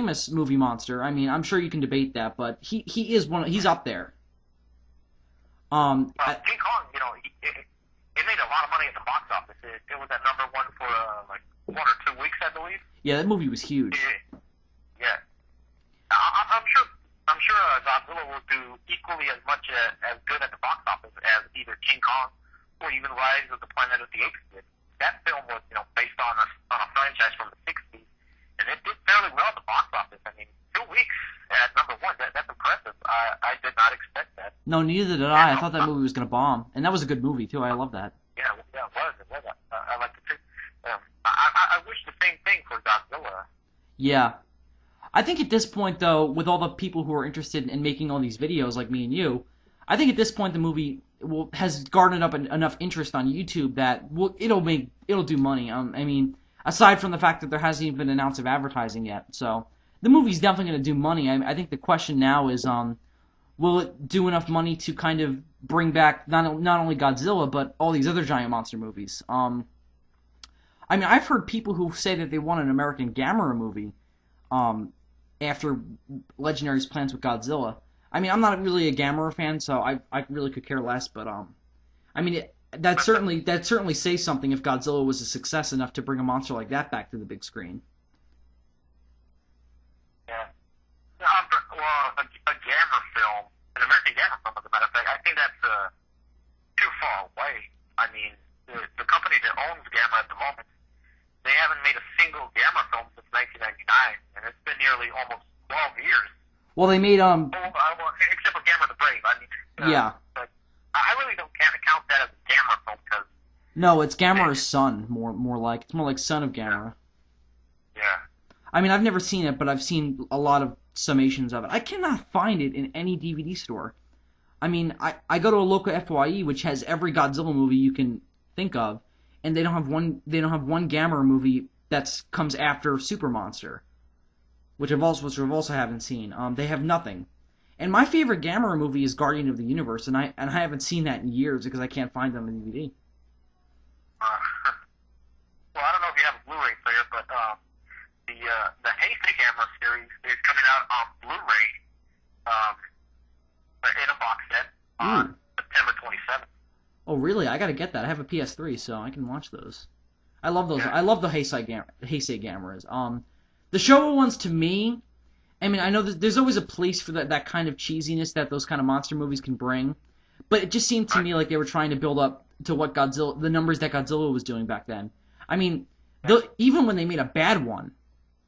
famous movie monster. I mean, I'm sure you can debate that, but he is he's up there. King Kong, it made a lot of money at the box office. It was at number one for like 1 or 2 weeks, I believe. Yeah, that movie was huge. Yeah. I'm sure Godzilla will do equally as much as good at the box office as either King Kong or even Rise of the Planet of the Apes did. That film was, based on a franchise from the '60s, and it did fairly well at the box office. I mean, 2 weeks at number one, that's impressive. I did not expect that. No, neither did I. I thought that movie was gonna bomb, and that was a good movie too. I love that. Yeah, it was. I liked it too. I wish the same thing for Godzilla. Yeah. I think at this point, though, with all the people who are interested in making all these videos, like me and you, I think at this point the movie has garnered up enough interest on YouTube that it'll do money. I mean, aside from the fact that there hasn't even been an ounce of advertising yet, so the movie's definitely going to do money. I think the question now is, will it do enough money to kind of bring back not only Godzilla but all these other giant monster movies? I mean, I've heard people who say that they want an American Gamera movie. After Legendary's plans with Godzilla. I mean, I'm not really a Gamera fan, so I really could care less, but I mean, that certainly says something if Godzilla was a success enough to bring a monster like that back to the big screen. Yeah. Well, a Gamera film, an American Gamera film, as a matter of fact, I think that's too far away. I mean, the company that owns Gamera at the moment, they haven't made a single Gamera film since 1999, and it's been nearly almost 12 years. Well, they made except for Gamera the Brave. I mean, yeah. But I really can't count that as a Gamera film because. No, it's Gamera's son. It's more like Son of Gamera. Yeah. I mean, I've never seen it, but I've seen a lot of summations of it. I cannot find it in any DVD store. I mean, I go to a local FYE which has every Godzilla movie you can think of. And they don't have one Gamera movie that comes after Super Monster, which I also haven't seen. They have nothing. And my favorite Gamera movie is Guardian of the Universe, and I haven't seen that in years because I can't find them on DVD. Well, I don't know if you have a Blu-ray player, but the Heisei Gamera series is coming out on Blu-ray in a box set on September 27th. Oh, really? I gotta get that. I have a PS3, so I can watch those. I love those. Yeah. I love the Heisei Gameras. The Showa ones, to me, I mean, I know there's always a place for that kind of cheesiness that those kind of monster movies can bring, but it just seemed to me like they were trying to build up to what the numbers that Godzilla was doing back then. I mean, even when they made a bad one,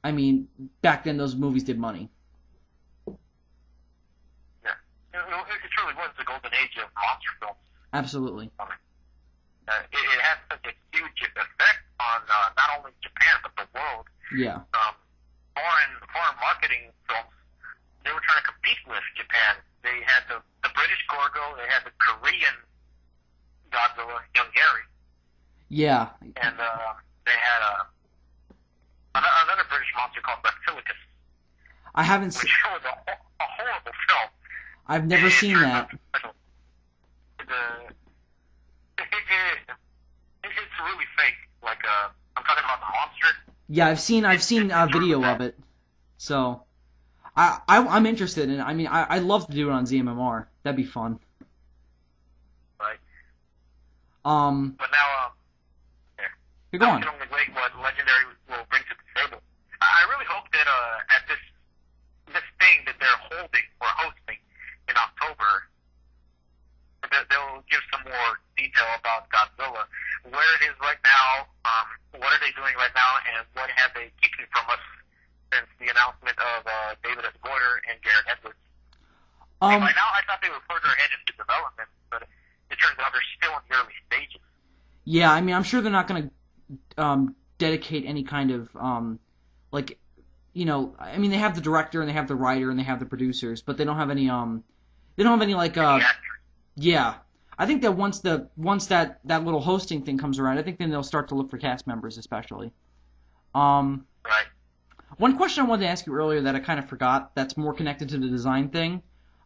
I mean, back then those movies did money. Yeah, it truly was the golden age of monster films. Absolutely. It has such a huge effect on not only Japan but the world. Yeah. Foreign marketing films, they were trying to compete with Japan. They had the British Gorgo, they had the Korean Godzilla, Young Gary. Yeah. And they had another British monster called Reptilicus. I haven't seen. Which was a horrible film. I've never seen that. It's really fake. Like, I'm talking about the monster. Yeah, I've seen a video of it. So, I'm interested in it. I mean, I'd love to do it on ZMMR. That'd be fun. Right. But now, you're going. Not neglect what Legendary will bring to the table. I really hope that at this thing that they're holding or hosting in October, they'll give some more detail about Godzilla, where it is right now, what are they doing right now, and what have they keeping from us since the announcement of David S. Goyer and Garrett Edwards. By now, I thought they were further ahead into development, but it turns out they're still in the early stages. Yeah, I mean, I'm sure they're not going to dedicate any kind of, like, you know, I mean, they have the director, and they have the writer, and they have the producers, but they don't have any, like, yeah. I think that once that little hosting thing comes around, I think then they'll start to look for cast members, especially. Right. One question I wanted to ask you earlier that I kind of forgot, that's more connected to the design thing,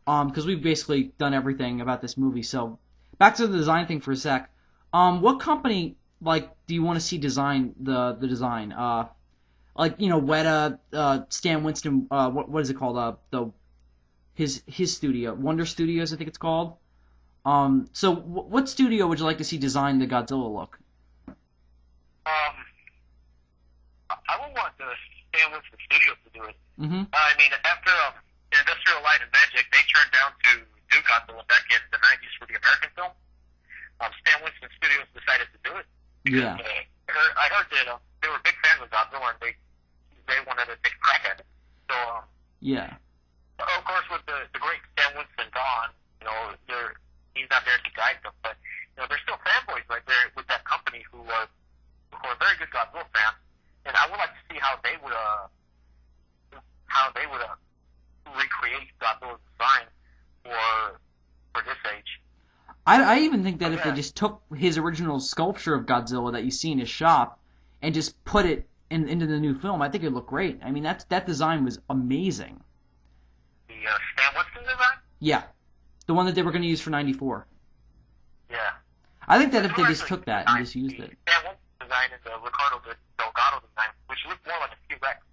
because we've basically done everything about this movie, so back to the design thing for a sec. What company, like, do you want to see design the design? like Weta, Stan Winston, what is it called? His studio, Wonder Studios, I think it's called. So what studio would you like to see design the Godzilla look? Um, I would want the Stan Winston Studios to do it. Mm-hmm. I mean, after Industrial Light and Magic, they turned down to do Godzilla back in the 90s for the American film. Stan Winston Studios decided to do it. Yeah. I heard that they were big fans of Godzilla and they wanted to take a crack at it. So, yeah. Of course, with the great Stan Winston gone, he's not there to guide them, but there's still fanboys right there with that company who are very good Godzilla fans, and I would like to see how they would recreate Godzilla's design for this age. I even think that if they just took his original sculpture of Godzilla that you see in his shop and just put it into the new film, I think it'd look great. I mean, that design was amazing. The Stan Winston design? Yeah. The one that they were going to use for 94. Yeah. I think that if they just took that and just used it. Stan Winston design and the Ricardo Delgado design, which looked more like a T-Rex.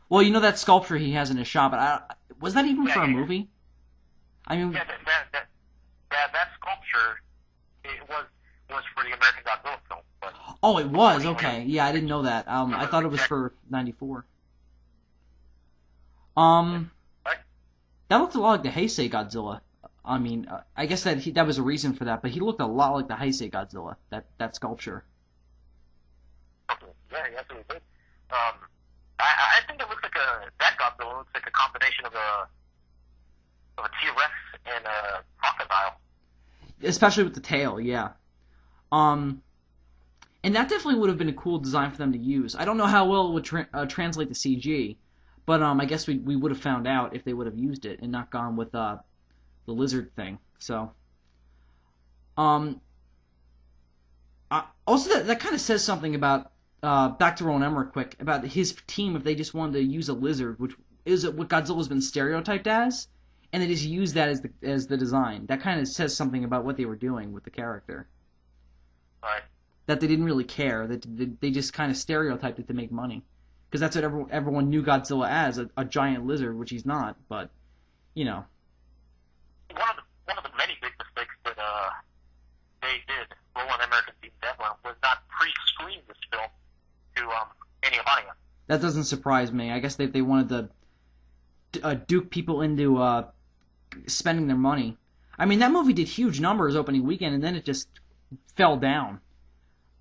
Well, that sculpture he has in his shop, was that even for a movie? I mean, that sculpture, it was for the American Godzilla film. But oh, it was? Okay. Yeah, I didn't know that. I thought it was for 94. That looked a lot like the Heisei Godzilla. I mean, I guess that was a reason for that, but he looked a lot like the Heisei Godzilla, that sculpture. Yeah, he absolutely did. I think it looks like that Godzilla looks like a combination of a T-Rex and a crocodile. Especially with the tail, yeah. And that definitely would have been a cool design for them to use. I don't know how well it would translate to CG, but I guess we would have found out if they would have used it and not gone with the lizard thing. So, also that kind of says something about back to Roland Emmerich quick about his team if they just wanted to use a lizard, which is what Godzilla's been stereotyped as, and they just use that as the design. That kind of says something about what they were doing with the character. Right. That they didn't really care. That they just kind of stereotyped it to make money. Because that's what everyone knew Godzilla as, a giant lizard, which he's not, but, One of the many big mistakes that they did, Roland Emmerich and Dean Devlin, was not pre-screen this film to any audience. That doesn't surprise me. I guess they wanted to duke people into spending their money. I mean, that movie did huge numbers opening weekend, and then it just fell down.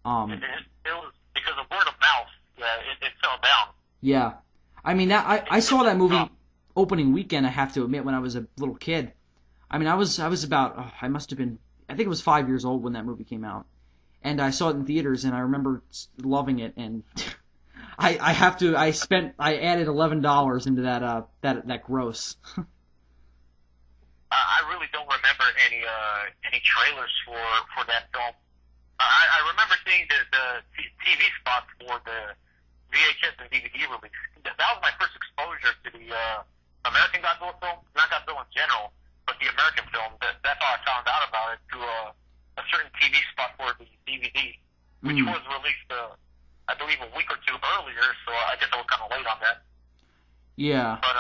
It was because of word of mouth. Yeah, it fell down. Yeah. I mean, I saw that movie opening weekend, I have to admit, when I was a little kid. I mean, I was about, I must have been, I think it was 5 years old when that movie came out. And I saw it in theaters, and I remember loving it, and I added $11 into that gross. I really don't remember any trailers for that film. I remember seeing the TV spots for the VHS and DVD release. That was my first exposure to the American Godzilla film, not Godzilla in general, but the American film. That's how I found out about it through a certain TV spot for the DVD, which was released, I believe, a week or two earlier. So I guess I was kind of late on that. Yeah. But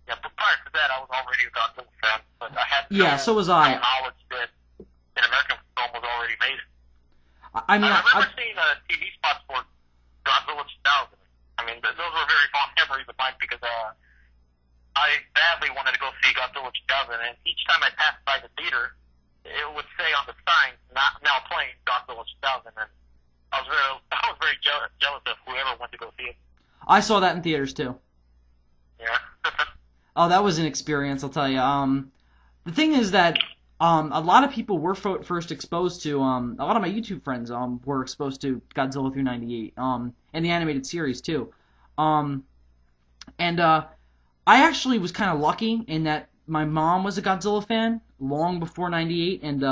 but prior to that, I was already a Godzilla fan. But I had so was I. Knowledge that an American film was already made. I mean, I remember seeing TV spots for Godzilla 2000. I mean, those were very fond memories of mine because I badly wanted to go see Godzilla 2000, and each time I passed by the theater, it would say on the sign, now playing Godzilla 2000, and I was very jealous of whoever went to go see it. I saw that in theaters too. Yeah. Oh, that was an experience, I'll tell you. The thing is that a lot of people were first exposed to, a lot of my YouTube friends were exposed to Godzilla through 98, and the animated series too. I actually was kind of lucky in that my mom was a Godzilla fan long before 98, and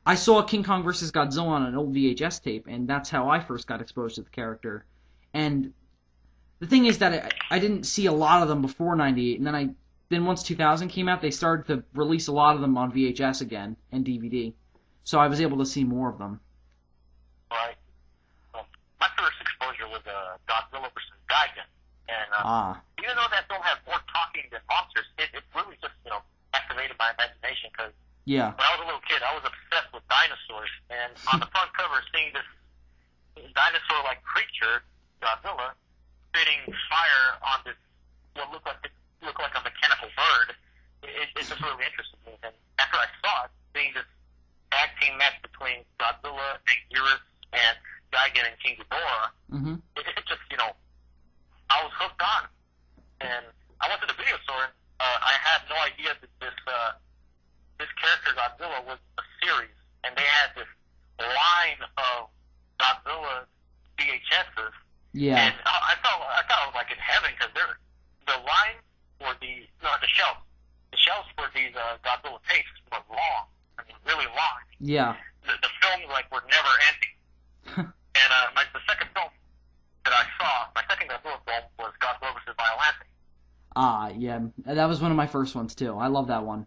I saw King Kong vs. Godzilla on an old VHS tape, and that's how I first got exposed to the character. And the thing is that I didn't see a lot of them before 98, and then once 2000 came out, they started to release a lot of them on VHS again and DVD. So I was able to see more of them. Right. Godzilla versus Gigan. And even though that film has more talking than monsters, it really just, activated my imagination because Yeah. when I was a little kid, I was obsessed with dinosaurs. And on the front cover, seeing this dinosaur-like creature, Godzilla, spitting fire on this what looked like a mechanical bird, it just really interested me. And after I saw it, seeing this tag team match between Godzilla and Gearus and Gigan and King Ghidorah, it just, I was hooked on. And I went to the video store, and I had no idea that this character Godzilla was a series, and they had this line of Godzilla VHSs. Yeah. And I thought I was like in heaven because the line for the shelves for these Godzilla tapes were long. I mean, really long. Yeah. The films were never ending. And the second film that I saw, my second Godzilla film was Godzilla vs. Biollante. Yeah. That was one of my first ones too. I love that one.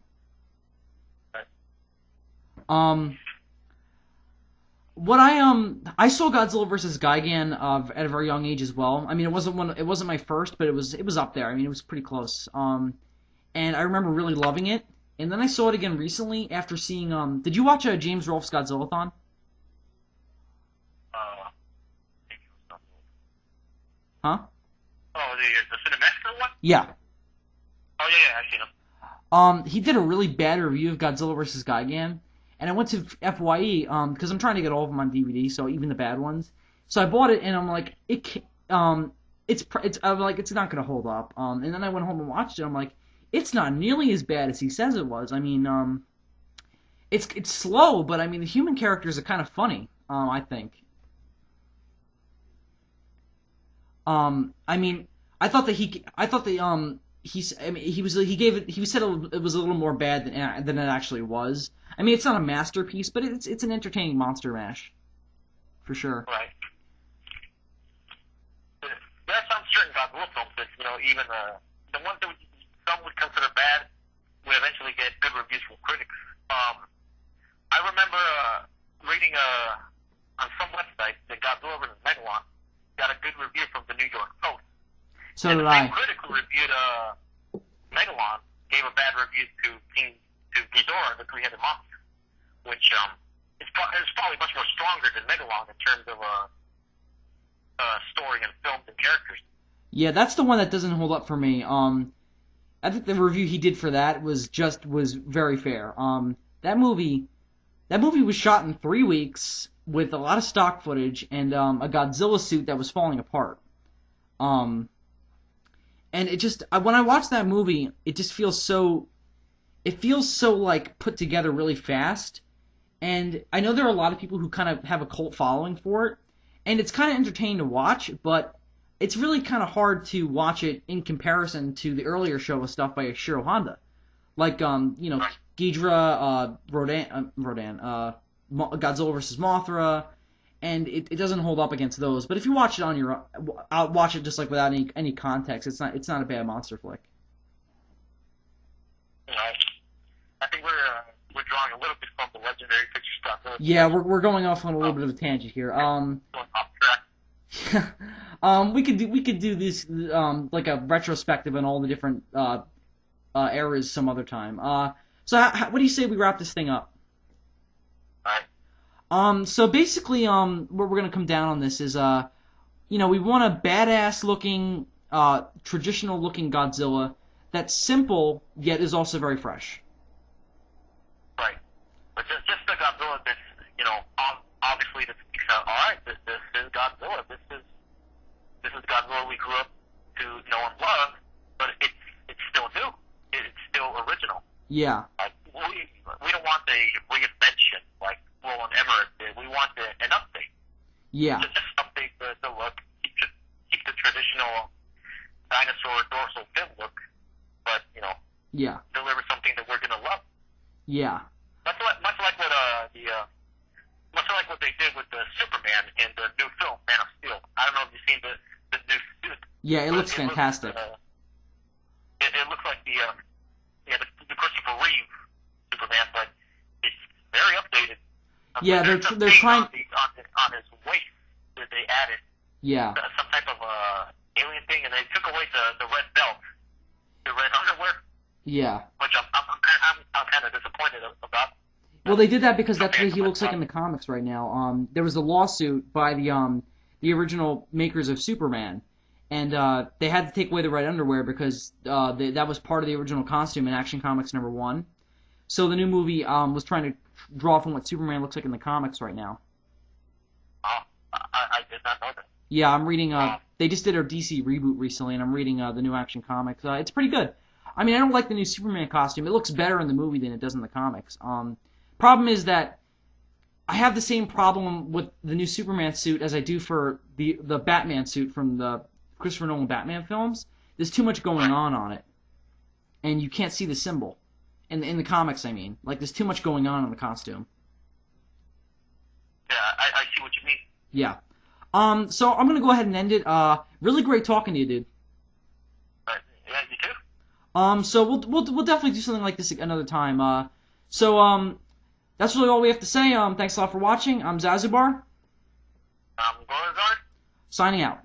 What I saw Godzilla vs. Gigan at a very young age as well. I mean, it wasn't my first, but it was up there. I mean, it was pretty close. And I remember really loving it. And then I saw it again recently after seeing did you watch James Rolfe's Godzillathon? Huh? Oh, the Cinemaster one? Yeah. Oh yeah, I've seen him. He did a really bad review of Godzilla vs. Gigan. And I went to FYE because I'm trying to get all of them on DVD, so even the bad ones. So I bought it, and I'm like, I'm like, it's not gonna hold up. And then I went home and watched it. I'm like, it's not nearly as bad as he says it was. I mean, it's slow, but I mean, the human characters are kind of funny. I think. I mean, I thought that he said it was a little more bad than it actually was. I mean, it's not a masterpiece, but it's an entertaining monster mash, for sure. Right. There are some certain Godzilla films that even the ones that some would consider bad would eventually get good reviews from critics. I remember reading on some website that Godzilla vs. Megalon got a good review from the New York Post. So and did the same I. critic who reviewed Megalon gave a bad review to Ghidorah, the three-headed monster, which is probably much more stronger than Megalon in terms of story and films and characters. Yeah, that's the one that doesn't hold up for me. I think the review he did for that was very fair. That movie was shot in 3 weeks with a lot of stock footage and a Godzilla suit that was falling apart. And it just when I watch that movie, it just feels so like put together really fast. And I know there are a lot of people who kind of have a cult following for it, and it's kind of entertaining to watch, but it's really kind of hard to watch it in comparison to the earlier Showa stuff by Ishiro Honda, like Ghidorah, Rodan, Godzilla vs. Mothra, and it doesn't hold up against those. But if you watch it on your own, I'll watch it just like without any context. It's not a bad monster flick. I think we're drawing a little bit from the legendary picture stuff. Yeah, we're going off on a little bit of a tangent here. Going off track. We could do this like a retrospective on all the different eras some other time. So what do you say we wrap this thing up? Alright. So basically, where we're gonna come down on this is, we want a badass looking, traditional looking Godzilla that's simple yet is also very fresh. Right. But just the Godzilla that's, obviously that speaks out. All right, this is Godzilla. This is Godzilla we grew up to know and love, but it's still new. It's still original. Yeah. Like we don't want a reinvention like Roland Emmerich did. We want an update. Yeah. Just update the look, keep the traditional dinosaur dorsal fin look, but yeah, deliver something that we're gonna love. Yeah. Much like what they did with the Superman in the new film Man of Steel. I don't know if you've seen the new suit. Yeah, it looks fantastic. It looks like the Christopher Reeve Superman, but it's very updated. Yeah, they're trying on his waist that they added. Yeah. Some type of took away the red belt, the red underwear, Yeah. which I'm kind of disappointed about. Well, they did that because that's what he looks like in the comics right now. There was a lawsuit by the original makers of Superman, and they had to take away the red underwear because that was part of the original costume in Action Comics #1. So the new movie was trying to draw from what Superman looks like in the comics right now. Oh, I did not know that. Yeah, I'm reading. They just did a DC reboot recently, and I'm reading the new Action Comics. It's pretty good. I mean, I don't like the new Superman costume. It looks better in the movie than it does in the comics. Problem is that I have the same problem with the new Superman suit as I do for the Batman suit from the Christopher Nolan Batman films. There's too much going on it, and you can't see the symbol in the comics. I mean, like there's too much going on in the costume. Yeah, I see what you mean. Yeah. So I'm gonna go ahead and end it. Really great talking to you, dude. Yeah, you too. So we'll definitely do something like this another time. That's really all we have to say. Thanks a lot for watching. I'm Zazubaar. GORIZARD. Signing out.